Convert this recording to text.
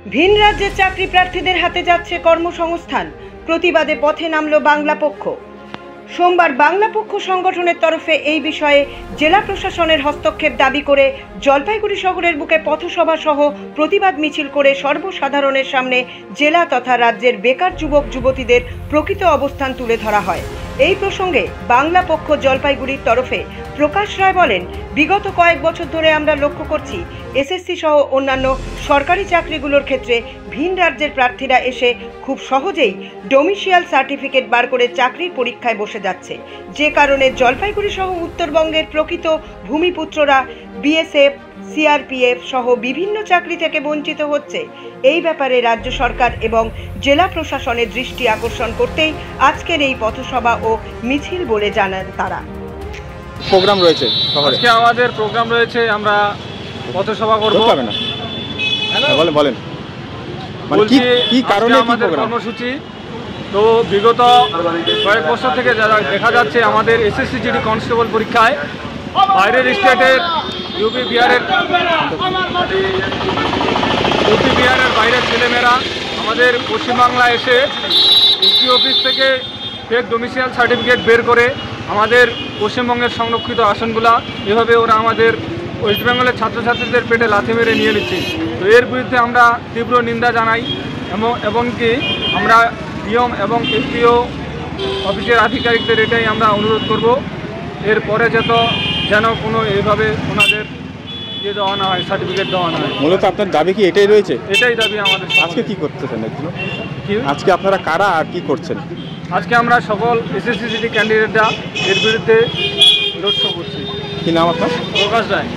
ভিন রাজ্যের চাকরি প্রার্থীদের হাতে যাচ্ছে কর্মসংস্থান, প্রতিবাদে পথে নামল বাংলা পক্ষ। সোমবার বাংলা পক্ষ সংগঠনের তরফে এই বিষয়ে জেলা প্রশাসনের হস্তক্ষেপ দাবি করে জলপাইগুড়ি শহরের বুকে পথসভা সহ প্রতিবাদ মিছিল করে সর্বসাধারণের সামনে জেলা তথা রাজ্যের বেকার যুবক যুবতীদের প্রকৃত অবস্থান তুলে ধরা হয়। এই প্রসঙ্গে বাংলা পক্ষ জলপাইগুড়ির তরফে প্রকাশ রায় বলেন, বিগত কয়েক বছর ধরে আমরা লক্ষ্য করছি এসএসসি সহ অন্যান্য সরকারি চাকরিগুলোর ক্ষেত্রে ভিন রাজ্যের প্রার্থীরা এসে খুব সহজেই ডোমিসিয়াল সার্টিফিকেট বার করে চাকরির পরীক্ষায় বসে যাচ্ছে, যে কারণে জলপাইগুড়ি সহ উত্তরবঙ্গের প্রকৃত ভূমিপুত্ররা বিএসএফ, সিআরপিএফ সহ বিভিন্ন চাকরি থেকে বঞ্চিত হচ্ছে। এই ব্যাপারে রাজ্য সরকার এবং জেলা প্রশাসনের দৃষ্টি আকর্ষণ করতেই আজকের এই পথসভা ও মিছিল বলে জানান তারা। প্রোগ্রাম রয়েছে, আজকে আমাদের প্রোগ্রাম রয়েছে, আমরা পথসভা করব। বলেন মানে কি কারণে আমাদের কর্মসূচি? তো বিগত কয়েক বছর থেকে দেখা যাচ্ছে আমাদের এসএসসি জিডি কনস্টেবল পরীক্ষায় বাইরের স্টেটের ইউপি বিহারের বাইরের ছেলেমেয়েরা আমাদের পশ্চিমবাংলায় এসে এসডি অফিস থেকে ফেক ডোমিসিয়াল সার্টিফিকেট বের করে আমাদের পশ্চিমবঙ্গের সংরক্ষিত আসনগুলা এভাবে ওরা আমাদের ওয়েস্ট বেঙ্গলের ছাত্রছাত্রীদের পেটে লাথি মেরে নিয়ে নিচ্ছে। তো এর বিরুদ্ধে আমরা তীব্র নিন্দা জানাই এমনকি আমরা ডিএম এবং এসডিও অফিসের আধিকারিকদের এটাই আমরা অনুরোধ করব, এরপরে যেন কোনো এইভাবে ওনাদের দেওয়া না হয়, সার্টিফিকেট দেওয়া না হয়। মূলত আপনার দাবি কি এটাই রয়েছে? এটাই দাবি আমাদের। আজকে কি করতেছেন? আজকে আপনারা কারা আর কি করছেন? আজকে আমরা সকল এসএসসি জিডি ক্যান্ডিডেটরা এর বিরুদ্ধে রোড শো করছি। কি নাম আপনার? প্রকাশ রায়।